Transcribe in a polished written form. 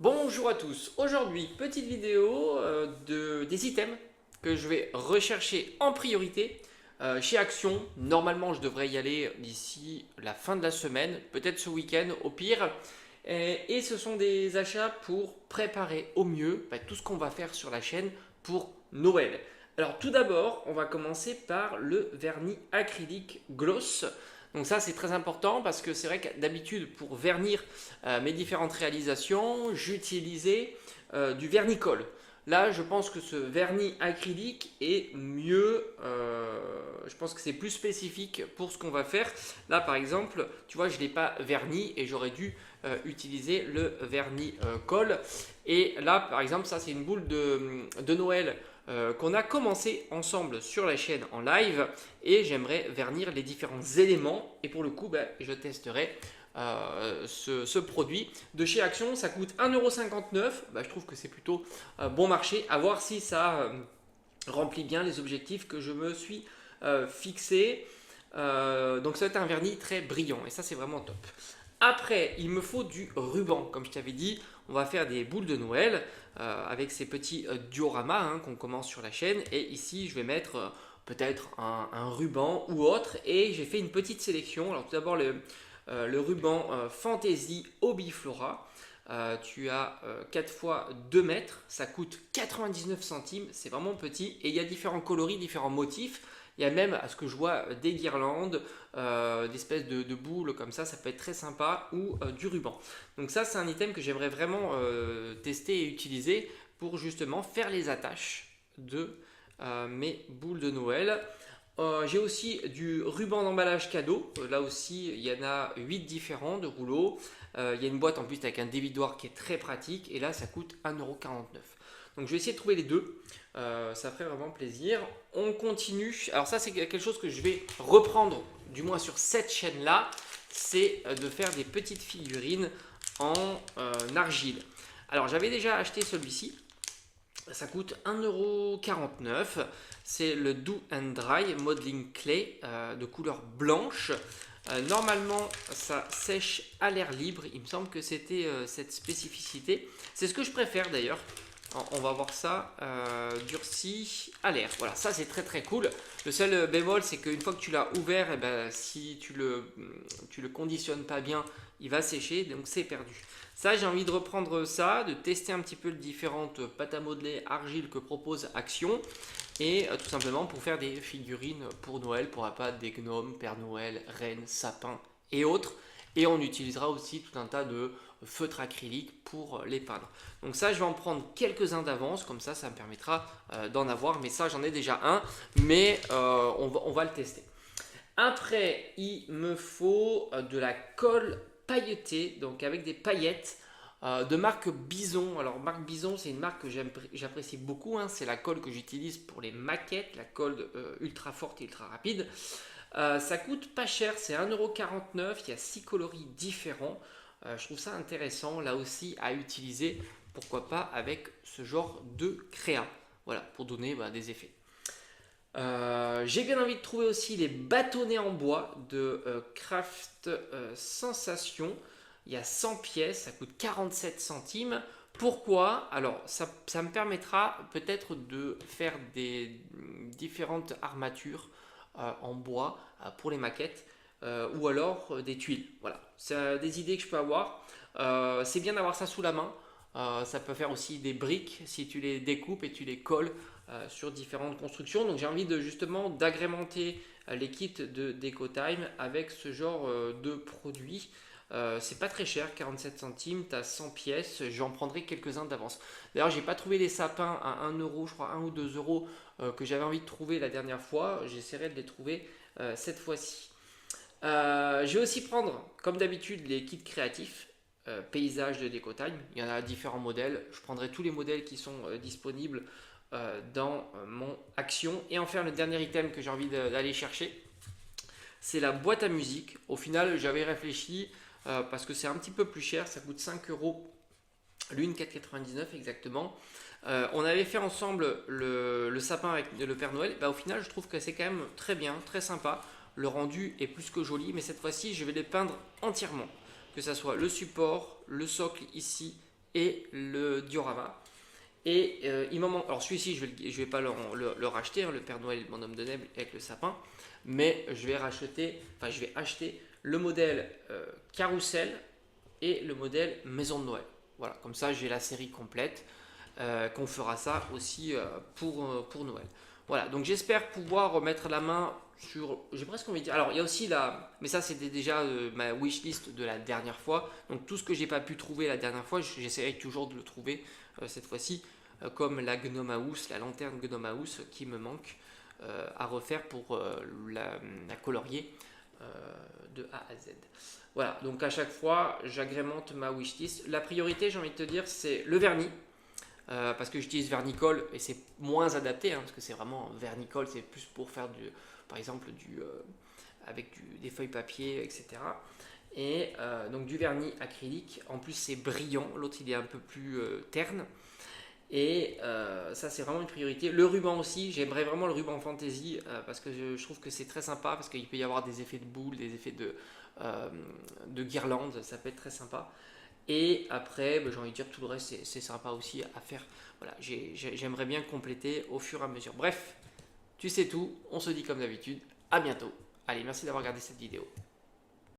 Bonjour à tous, aujourd'hui petite vidéo des items que je vais rechercher en priorité chez Action. Normalement je devrais y aller d'ici la fin de la semaine, peut-être ce week-end au pire. Et ce sont des achats pour préparer au mieux tout ce qu'on va faire sur la chaîne pour Noël. Alors tout d'abord on va commencer par le vernis acrylique gloss. Donc ça c'est très important parce que c'est vrai que d'habitude pour vernir mes différentes réalisations, j'utilisais du vernicole. Là, je pense que ce vernis acrylique est mieux. Je pense que c'est plus spécifique pour ce qu'on va faire. Là, par exemple, tu vois, je ne l'ai pas verni et j'aurais dû utiliser le vernis colle. Et là, par exemple, ça, c'est une boule de Noël qu'on a commencé ensemble sur la chaîne en live. Et j'aimerais vernir les différents éléments. Et pour le coup, je testerai ce produit de chez Action. Ça coûte 1,59 €. Je trouve que c'est plutôt bon marché. À voir si ça remplit bien les objectifs que je me suis fixés. Donc ça va être un vernis très brillant et ça c'est vraiment top. Après, il me faut du ruban. Comme je t'avais dit, on va faire des boules de Noël avec ces petits dioramas qu'on commence sur la chaîne. Et ici, je vais mettre peut-être un ruban ou autre. Et j'ai fait une petite sélection. Alors tout d'abord, le ruban Fantasy Obiflora. Tu as 4 fois 2 mètres, ça coûte 99 centimes, c'est vraiment petit et il y a différents coloris, différents motifs. Il y a même, à ce que je vois, des guirlandes, des espèces de boules comme ça peut être très sympa, ou du ruban. Donc ça, c'est un item que j'aimerais vraiment tester et utiliser pour justement faire les attaches de mes boules de Noël. J'ai aussi du ruban d'emballage cadeau. Là aussi, il y en a 8 différents de rouleaux. Il y a une boîte en plus avec un dévidoir qui est très pratique. Et là, ça coûte 1,49 €. Donc je vais essayer de trouver les deux. Ça ferait vraiment plaisir. On continue. Alors ça, c'est quelque chose que je vais reprendre, du moins sur cette chaîne-là. C'est de faire des petites figurines en argile. Alors j'avais déjà acheté celui-ci. Ça coûte 1,49 €. C'est le Do and Dry Modeling Clay de couleur blanche. Normalement, ça sèche à l'air libre. Il me semble que c'était cette spécificité. C'est ce que je préfère d'ailleurs. On va voir ça durci à l'air. Voilà, ça c'est très très cool. Le seul bémol, c'est qu'une fois que tu l'as ouvert, si tu le conditionnes pas bien, il va sécher, donc c'est perdu. Ça, j'ai envie de reprendre ça, de tester un petit peu les différentes pâtes à modeler argile que propose Action. Et tout simplement pour faire des figurines pour Noël, pour pas des gnomes, Père Noël, reines, sapins et autres. Et on utilisera aussi tout un tas de feutres acryliques pour les peindre. Donc ça, je vais en prendre quelques-uns d'avance, comme ça me permettra d'en avoir. Mais ça, j'en ai déjà un, mais on va le tester. Après, il me faut de la colle pailletée, donc avec des paillettes de marque Bison. Alors, marque Bison, c'est une marque que j'apprécie beaucoup. C'est la colle que j'utilise pour les maquettes, la colle ultra forte et ultra rapide. Ça coûte pas cher, c'est 1,49 €. Il y a 6 coloris différents. Je trouve ça intéressant, là aussi, à utiliser, pourquoi pas, avec ce genre de créa. Voilà, pour donner des effets. J'ai bien envie de trouver aussi les bâtonnets en bois de Craft Sensation. Il y a 100 pièces, ça coûte 47 centimes. Pourquoi? Alors, ça me permettra peut-être de faire des différentes armatures en bois pour les maquettes ou alors des tuiles. Voilà, c'est des idées que je peux avoir. C'est bien d'avoir ça sous la main. Ça peut faire aussi des briques si tu les découpes et tu les colles sur différentes constructions. Donc j'ai envie de justement d'agrémenter les kits de DecoTime avec ce genre de produits. C'est pas très cher, 47 centimes, tu as 100 pièces, j'en prendrai quelques-uns d'avance. D'ailleurs, j'ai pas trouvé les sapins à 1 €, je crois 1 ou 2 euros que j'avais envie de trouver la dernière fois. J'essaierai de les trouver cette fois-ci. Je vais aussi prendre, comme d'habitude, les kits créatifs. Paysages de DecoTime. Il y en a différents modèles. Je prendrai tous les modèles qui sont disponibles dans mon action. Et enfin, le dernier item que j'ai envie d'aller chercher, c'est la boîte à musique. Au final, j'avais réfléchi parce que c'est un petit peu plus cher. Ça coûte 5 € l'une, 4,99 exactement. On avait fait ensemble le sapin avec le Père Noël. Au final, je trouve que c'est quand même très bien, très sympa. Le rendu est plus que joli, mais cette fois-ci, je vais les peindre entièrement. Que ça soit le support, le socle ici et le diorama. Et il m'en manque. Alors celui-ci, je vais pas le racheter, hein, le Père Noël et le bonhomme de neige avec le sapin, mais je vais acheter le modèle carrousel et le modèle maison de Noël. Voilà, comme ça j'ai la série complète, qu'on fera ça aussi pour Noël. Voilà, donc j'espère pouvoir remettre la main sur, j'ai presque envie de dire, alors il y a aussi mais ça c'était déjà ma wishlist de la dernière fois, donc tout ce que j'ai pas pu trouver la dernière fois, j'essaierai toujours de le trouver cette fois-ci, comme la Gnome House, la lanterne Gnome House qui me manque à refaire pour la colorier de A à Z. Voilà, donc à chaque fois j'agrémente ma wishlist. La priorité, j'ai envie de te dire, c'est le vernis. Parce que j'utilise vernicole et c'est moins adapté, hein, parce que c'est vraiment vernicole, c'est plus pour faire par exemple avec des feuilles papier, etc. Et donc du vernis acrylique, en plus c'est brillant, l'autre il est un peu plus terne. Et ça c'est vraiment une priorité. Le ruban aussi, j'aimerais vraiment le ruban fantasy parce que je trouve que c'est très sympa, parce qu'il peut y avoir des effets de boules, des effets de guirlandes, ça peut être très sympa. Et après, j'ai envie de dire tout le reste, c'est sympa aussi à faire. Voilà, j'aimerais bien compléter au fur et à mesure. Bref, tu sais tout, on se dit comme d'habitude, à bientôt. Allez, merci d'avoir regardé cette vidéo.